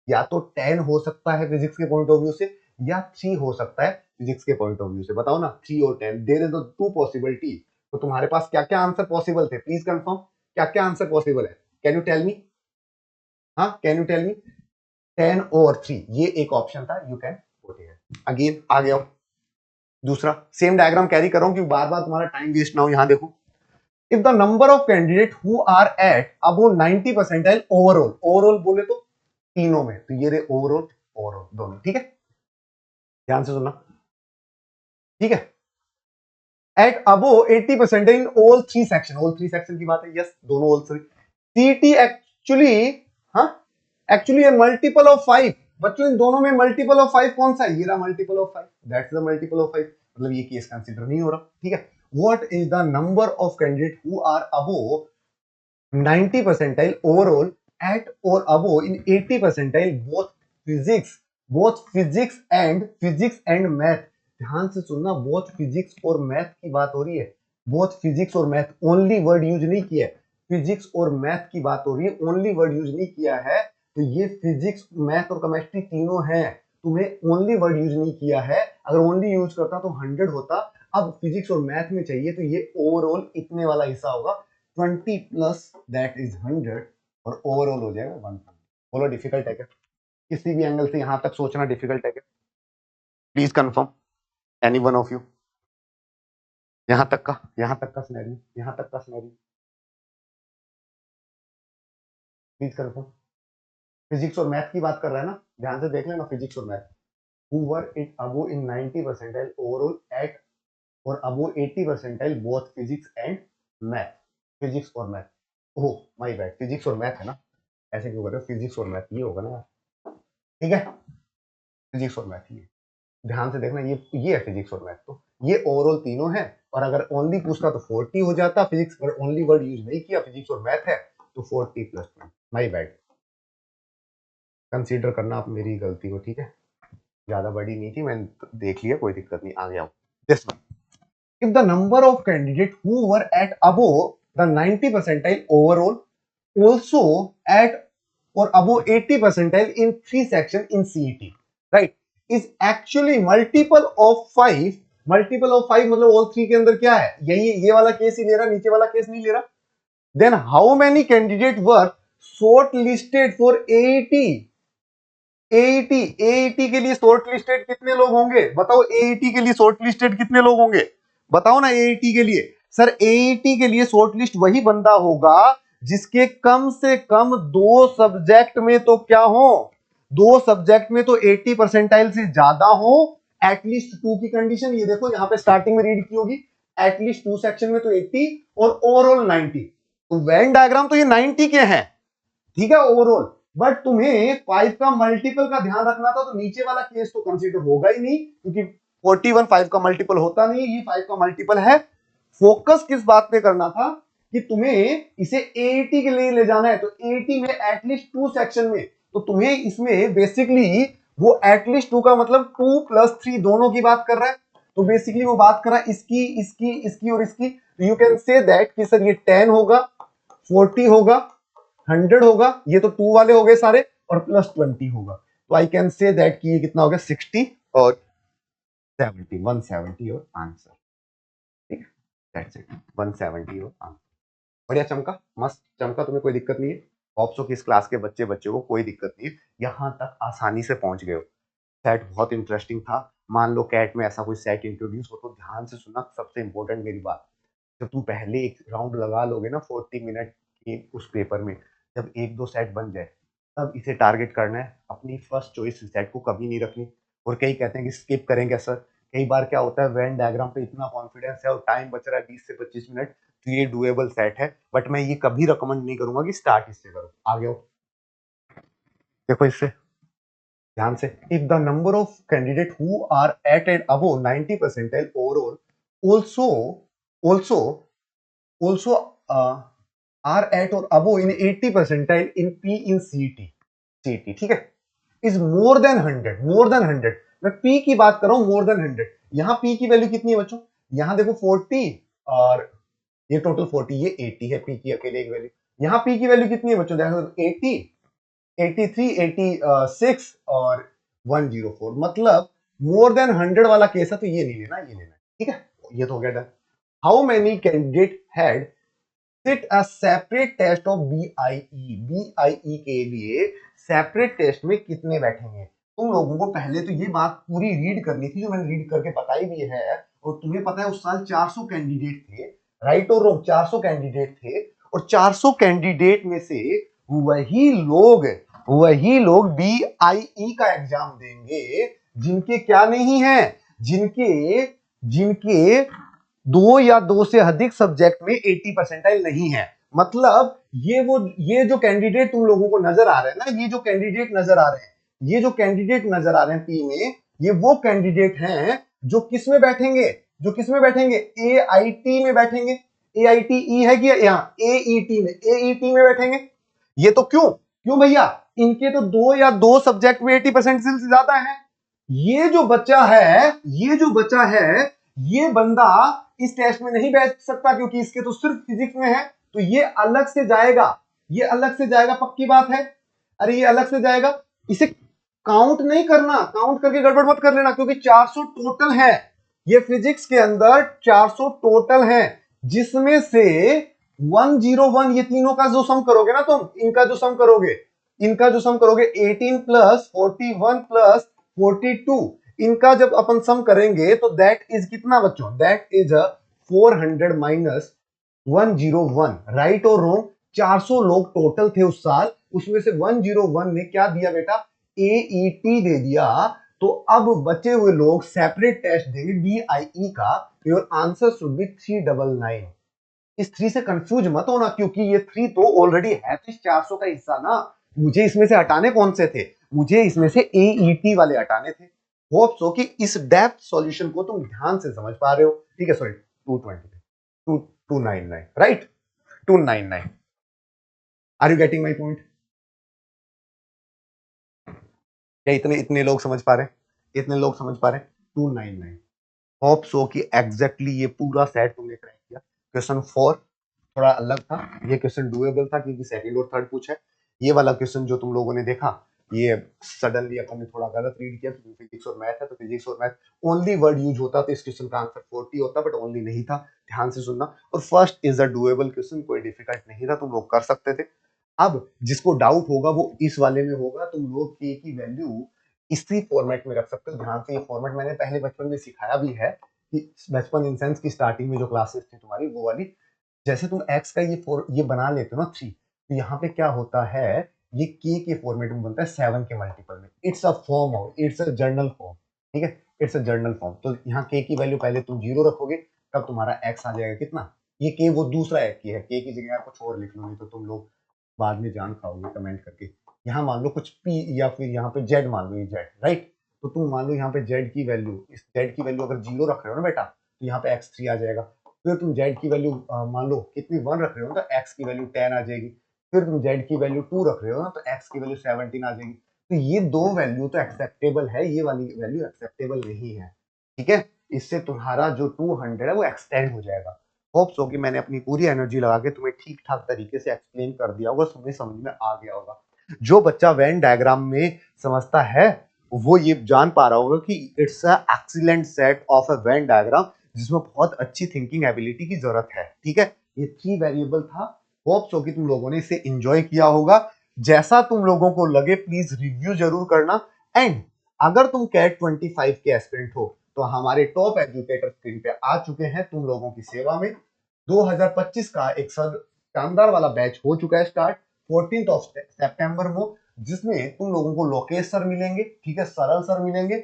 या तो 10 हो सकता है फिजिक्स के पॉइंट ऑफ व्यू से, या 3 हो सकता है फिजिक्स के पॉइंट ऑफ व्यू से, बताओ ना 3 और 10, देयर इज टू पॉसिबिलिटी। तो तुम्हारे पास क्या क्या आंसर पॉसिबल थे, प्लीज कंफर्म, क्या क्या आंसर पॉसिबल है, कैन यू टेल मी, हाँ कैन यू टेल मी। 10 और 3 ये एक ऑप्शन था, you can put here. Again आ गया दूसरा, सेम डायग्राम कैरी कर रहा हूं क्योंकि बार बार तुम्हारा टाइम वेस्ट ना हो। यहां देखो, if the number of candidate who are at above 90 percentile overall बोले तो तीनों में, तो ये रहे ओवरऑल दोनों, ठीक है, ध्यान से सुनना, ठीक है। At above 80 percentile in all three section की बात है, यस दोनों ऑल थ्री। सीटी एक्चुअली, हाँ एक्चुअली ये मल्टीपल ऑफ 5, बच्चों इन दोनों में मल्टीपल ऑफ 5 कौन सा है, ये रहा multiple of 5, that's the multiple of 5, मतलब ये केस कंसीडर नहीं हो रहा, ठीक है। What is the number of candidates who are above 90 percentile overall at or above in 80 percentile both physics and math। ध्यान से सुनना, both physics और math की बात हो रही है, both physics और math, only word यूज नहीं किया है, फिजिक्स और मैथ की बात हो रही है, ओनली वर्ड यूज नहीं किया है। तो ये फिजिक्स मैथ और केमिस्ट्री तीनों हैं, तुम्हें ओनली वर्ड यूज नहीं किया है, अगर ओनली यूज करता तो 100 होता, अब फिजिक्स और मैथ में चाहिए तो ये ओवरऑल इतने वाला हिस्सा होगा 20 प्लस दैट इज 100 और ओवरऑल हो जाएगा 100। बोलो डिफिकल्ट है क्या, किसी भी एंगल से यहां तक सोचना डिफिकल्ट है क्या, please confirm any one of you. यहां तक का सिनेरियो प्लीज कंफर्म। फिजिक्स और मैथ की बात कर रहा है ना, ध्यान से देख लेना, फिजिक्स और math who were it above in 90 percentile overall at or above 80 percentile both physics and math, physics और math, oh my bad, physics और मैथ है ना, ऐसे क्यों कर रहे हो, फिजिक्स और मैथ ये होगा ना, ठीक है, फिजिक्स और मैथ ये ध्यान से देखना, ये है फिजिक्स और मैथ, तो ये ओवरऑल तीनों है, और अगर ओनली पूछता तो 40 हो जाता, फिजिक्स पर ओनली वर्ड यूज नहीं किया, फिजिक्स और मैथ है तो 40 प्लस 20, माय बैड, कंसीडर करना आप मेरी गलती को, ठीक है, ज्यादा बड़ी नहीं थी, मैंने देख लिया, कोई दिक्कत नहीं, आ गया हूं। This one, if the number of candidates who were at above the 90 percentile overall also at or above 80 percentile in 3 section in CET, right, is actually multiple of 5. Multiple of 5 मतलब ऑल 3 के अंदर क्या है, यही ये वाला case ही ले रहा, नीचे वाला केस नहीं ले रहा. Then how many candidate were shortlisted for AET? AET के लिए शॉर्ट लिस्टेड कितने लोग होंगे बताओ? AET के लिए शॉर्ट लिस्टेड कितने लोग होंगे बताओ ना? AET के लिए सर, AET के लिए शॉर्ट लिस्ट वही बंदा होगा जिसके कम से कम 2 सब्जेक्ट में तो क्या हो, 2 सब्जेक्ट में तो 80 परसेंटाइल से ज्यादा हो, एटलीस्ट 2 की कंडीशन ये देखो यहां पे स्टार्टिंग में रीड की होगी, एटलीस्ट 2 सेक्शन में तो 80 और ओवरऑल 90. तो वेन डायग्राम तो ये 90 के हैं, ठीक है, ओवरऑल. बट तुम्हें 5 का मल्टीपल का ध्यान रखना था, तो नीचे वाला केस तो कंसीडर होगा ही नहीं, क्योंकि 41 5 का मल्टीपल होता नहीं, ये 5 का मल्टीपल है. फोकस किस बात पे करना था कि तुम्हें इसे AET के लिए ले जाना है, तो AET में एटलीस्ट 2 सेक्शन में, तो तुम्हें इसमें बेसिकली वो एटलीस्ट 2 का मतलब 2 + 3 दोनों की बात कर रहा है. तो बेसिकली वो बात कर रहा है इसकी इसकी इसकी और इसकी. तो यू कैन से दैट कि सर ये 10 होगा, 40 होगा, 100 होगा, ये तो 2 वाले हो गए सारे, और +20 होगा. तो आई कैन से दैट कि ये कितना हो गया 60 और 70, 170 और आंसर. ठीक है, दैट्स इट, 170 और आंसर. बढ़िया चमका, मस्त चमका, तुम्हें कोई दिक्कत नहीं है. ऑप्सो की इस क्लास के बच्चे को कोई दिक्कत नहीं है, यहां तक आसानी से पहुंच गए हो. सेट बहुत इंटरेस्टिंग था. मान लो कैट में ऐसा कोई सेट इंट्रोड्यूस हो तो ध्यान से सुनना. सबसे इंपॉर्टेंट मेरी बात, जब तुम पहले एक राउंड लगा लोगे ना 40 मिनट की उस पेपर में, जब 1-2 सेट बन जाए तब इसे टारगेट करना है. अपनी फर्स्ट चॉइस सेट को कभी नहीं रखनी. और कई कहते हैं कि स्किप करेंगे सर. कई बार क्या होता है, वेन डायग्राम पे इतना कॉन्फिडेंस है और टाइम बच रहा है 20 से 25 मिनट, तो ये डुएबल सेट है. बट मैं ये कभी रिकमेंड नहीं करूंगा कि स्टार्ट इससे करो. आगे हो, देखो इससे ध्यान से. If the number of candidate who are at and above 90 percentile overall also also are at or above in 80 percentile in P in CET, ठीक है, is more than 100. मैं P की बात कर रहा हूं, more than 100. यहां P की वैल्यू कितनी है बच्चों? यहां देखो 40 और ये टोटल 40, ये 80 है P की अकेले एक वैल्यू. यहां P की वैल्यू कितनी है बच्चों? देखो 80, 83, 86 और 104. मतलब मोर देन 100 वाला केस है, तो ये नहीं लेना, ये लेना. ठीक है, ये तो हो गया done. How many candidate had sit a separate test of BIE के लिए सेपरेट टेस्ट में कितने बैठेंगे? तुम लोगों को पहले तो ये बात पूरी रीड करनी थी, जो मैंने रीड करके बताई भी है. और तुम्हें पता है उस साल 400 कैंडिडेट थे, राइट और रॉन्ग, 400 कैंडिडेट थे. और 400 कैंडिडेट में से वही लोग BIE का एग्जाम देंगे जिनके क्या नहीं है, जिनके 2 या 2 से अधिक सब्जेक्ट में 80 परसेंटाइल नहीं है. मतलब ये जो कैंडिडेट तुम लोगों को नजर आ रहे हैं ना, ये जो कैंडिडेट नजर आ रहे हैं P में, ये वो कैंडिडेट हैं जो किस में बैठेंगे, AIT में बैठेंगे. AITE है कि यहाँ AET में बैठेंगे. ये तो क्यों भैया, इनके तो 2 या 2 सब्जेक्ट में 80% से ज्यादा है. ये जो बच्चा है, ये बंदा इस टेस्ट में नहीं बैठ सकता क्योंकि इसके तो सिर्फ फिजिक्स में है. तो ये अलग से जाएगा, पक्की बात है. अरे ये अलग से जाएगा, इसे काउंट नहीं करना, काउंट करके गड़बड़ मत कर लेना, क्योंकि 400 टोटल है. ये फिजिक्स के अंदर 400 टोटल है, जिसमें से 101, ये तीनों का जो सम करोगे ना तुम, इनका जो सम करोगे 18 + 41 + 42, इनका जब अपन सम करेंगे तो दैट इज कितना बच्चों? That is 400 - 101. राइट और रॉन्ग? 400 लोग टोटल थे उस साल, उसमें से 101 ने क्या दिया बेटा? AET दे दिया. तो अब बचे हुए लोग सेपरेट टेस्ट देंगे BIE का. Your answer should be 399. इस 3 से कंफ्यूज मत होना, क्योंकि ये 3 तो ऑलरेडी है तो इस 400 का हिस्सा ना. मुझे इसमें से हटाने कौन से थे? मुझे इसमें से AET वाले हटाने थे. होप सो कि इस डेप्थ सॉल्यूशन को तुम ध्यान से समझ पा रहे हो. ठीक है, sorry 299, right, 299. Are you getting my point? क्या इतने लोग समझ पा रहे हैं? 299. होप सो कि एग्जैक्टली ये पूरा सेट तुमने क्रैक किया. क्वेश्चन 4 थोड़ा अलग था, ये क्वेश्चन डुएबल था क्योंकि सेकंड और थर्ड पूछा है. ये वाला क्वेश्चन जो तुम लोगों ने देखा, ये सडनली अपन ने थोड़ा गलत रीड किया, क्योंकि फिजिक्स और मैथ है, तो फिजिक्स और मैथ ओनली वर्ड यूज होता तो इस क्वेश्चन का आंसर 40 होता, बट ओनली नहीं था। ध्यान से सुनना। और first is a doable question, कोई डिफिकल्ट नहीं था, तुम लोग कर सकते थे। अब जिसको डाउट होगा वो इस वाले में होगा, तुम लोग के की वैल्यू इसी फॉर्मेट में रख सकते हो। ध्यान से, ये फॉर्मेट मैंने पहले बचपन में सिखाया भी है, कि बचपन इन सेंस की स्टार्टिंग में जो क्लासेस थी तुम्हारी वो वाली, जैसे तुम x का ये बना लेते हो ना 3, तो यहाँ पे क्या होता है, ये k के फॉर्मेट में बनता है 7 के मल्टीपल में। It's a form of, it's a journal form, ठीक है, इट्स अ जर्नल फॉर्म। तो यहाँ k की वैल्यू पहले तुम 0 रखोगे, तब तुम्हारा x आ जाएगा कितना, ये k वो दूसरा एक की है, k की जगह कुछ और लिख लो, नहीं तो तुम लोग बाद में जान खाओगे कमेंट करके। यहाँ मान लो कुछ p या फिर यहाँ पे z मान लो, ये z, राइट। तो तुम मान लो यहाँ पे z की वैल्यू, इस z की वैल्यू अगर 0 रख रहे हो ना बेटा, तो यहाँ पे x3 आ जाएगा। फिर तुम z की वैल्यू मान लो कितनी 1 रख रहे हो ना, तो x की वैल्यू 10 आ जाएगी। फिर तुम z की वैल्यू 2 रख रहे हो ना, तो x की वैल्यू 17 आ जाएगी। तो ये दो वैल्यू तो एक्सेप्टेबल है, ये वाली वैल्यू एक्सेप्टेबल नहीं है, ठीक है। इससे तुम्हारा जो 200 है वो एक्सटेंड हो जाएगा। होप सो कि मैंने अपनी पूरी एनर्जी लगा के तुम्हें ठीक ठाक तरीके से एक्सप्लेन कर दिया होगा, तुम्हें समझ में आ गया होगा। जो बच्चा वेन डायग्राम में समझता है वो ये जान पा रहा होगा कि it's a excellent set of a Venn diagram, जिसमें बहुत अच्छी थिंकिंग एबिलिटी की जरूरत है, ठीक है। ये 3 वेरिएबल था। होप सो कि तुम लोगों ने इसे एंजॉय किया होगा। जैसा तुम लोगों को लगे प्लीज रिव्यू जरूर करना। एंड अगर तुम कैट 25 के एस्पिरेंट हो, तो हमारे टॉप एजुकेटर स्क्रीन पे आ चुके हैं तुम लोगों की सेवा में। 2025 का एक शानदार वाला बैच हो चुका है स्टार्ट 14 सितंबर को, जिसमें तुम लोगों को लोकेश सर मिलेंगे, ठीक है, सरल सर मिलेंगे।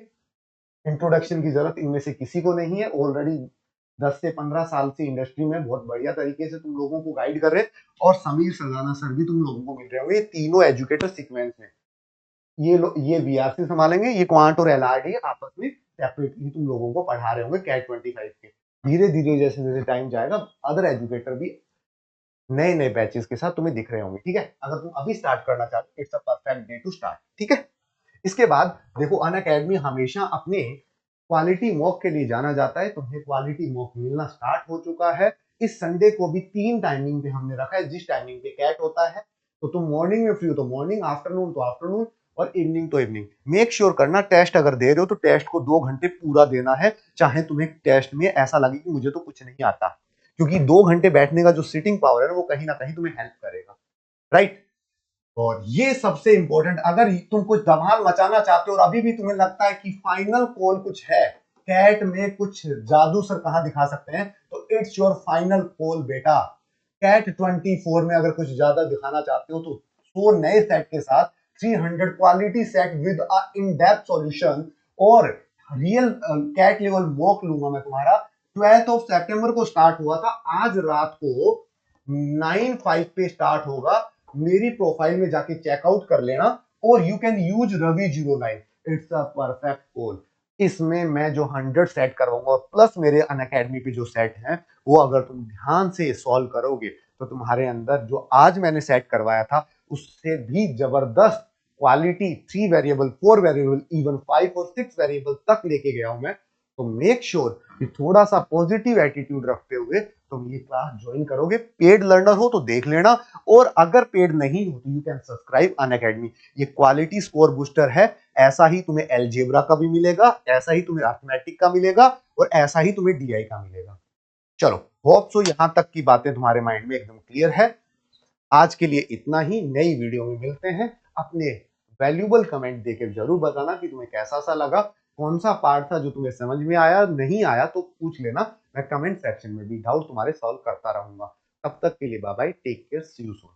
इंट्रोडक्शन की जरूरत इनमें से किसी को नहीं है, ऑलरेडी 10 से 15 साल से इंडस्ट्री में बहुत बढ़िया तरीके से तुम लोगों को गाइड कर रहे हैं। और समीर सलाना सर भी तुम लोगों को मिल रहे होंगे। ये तीनों एजुकेटर सीक्वेंस में, ये बीआरसी संभालेंगे, ये क्वांट और एलआरडी आपस में सेपरेटली तुम लोगों को पढ़ा रहे होंगे कैट 25 के। धीरे धीरे जैसे जैसे टाइम जाएगा, अदर एजुकेटर भी नए नए बैचेस के साथ तुम्हें दिख रहे होंगे, ठीक है। अगर तुम अभी स्टार्ट करना चाहते हो, it's a perfect day to start, ठीक है। इसके बाद देखो, अनअकैडमी हमेशा अपने क्वालिटी मॉक के लिए जाना जाता है। तुम्हें क्वालिटी मॉक मिलना स्टार्ट हो चुका है। इस संडे को भी 3 टाइमिंग पे हमने रखा है, जिस टाइमिंग पे कैट होता है। तो तुम मॉर्निंग में फ्री हो तो मॉर्निंग, आफ्टरनून तो आफ्टरनून, और इवनिंग तो इवनिंग। मेक श्योर करना टेस्ट अगर दे रहे हो तो टेस्ट को 2 घंटे पूरा देना है, चाहे तुम्हें टेस्ट में ऐसा लगे कि मुझे तो कुछ नहीं आता, क्योंकि 2 घंटे बैठने का जो सिटिंग पावर है ना, वो कहीं ना कहीं तुम्हें हेल्प करेगा, राइट। और ये सबसे इंपॉर्टेंट, अगर तुम कुछ धमाल मचाना चाहते हो और अभी भी तुम्हें लगता है कि फाइनल कॉल कुछ है, कैट में कुछ जादू सर कहां दिखा सकते हैं, तो इट्स योर फाइनल कॉल बेटा। कैट 24 में अगर कुछ ज्यादा दिखाना चाहते हो, तो 100 नए सेट के साथ 300 quality set with a in depth solution और रियल कैट लेवल मॉक लूंगा मैं तुम्हारा। 12 सितंबर को स्टार्ट हुआ था, आज रात को 9:05 पे स्टार्ट होगा। मेरी प्रोफाइल में जाके चेकआउट कर लेना, और यू कैन यूज रवि09। It's a perfect call. इसमें मैं जो 100 सेट करवाऊंगा, प्लस मेरे अनअकैडमी पे जो सेट हैं, वो अगर तुम ध्यान से सॉल्व करोगे, तो तुम्हारे अंदर जो आज मैंने सेट करवाया था, उससे भी जबरदस्त क्वालिटी 3 वेरिएबल, 4 वेरिएबल, इवन 5 और 6 वेरिएबल तक लेके गया हूं मैं। तो मेक श्योर कि थोड़ा सा पॉजिटिव एटीट्यूड रखते हुए तुम ये क्लास ज्वाइन करोगे। पेड लर्नर हो तो देख लेना, और अगर पेड नहीं हो तो यू कैन सब्सक्राइब अनअकैडमी। ये क्वालिटी स्कोर बूस्टर है। ऐसा ही तुम्हें एलजेब्रा का भी मिलेगा, ऐसा ही तुम्हें अर्थमेटिक का मिलेगा, और ऐसा ही तुम्हें डीआई का मिलेगा। चलो, होप सो यहां तक की बातें तुम्हारे माइंड में एकदम क्लियर है। आज के लिए इतना ही, नई वीडियो में मिलते हैं। अपने वैल्यूबल कमेंट देकर जरूर बताना कि तुम्हें कैसा सा लगा, कौन सा पार्ट था जो तुम्हें समझ में आया, नहीं आया तो पूछ लेना, मैं कमेंट सेक्शन में भी डाउट तुम्हारे सॉल्व करता रहूंगा। तब तक के लिए bye bye, take care, see you soon.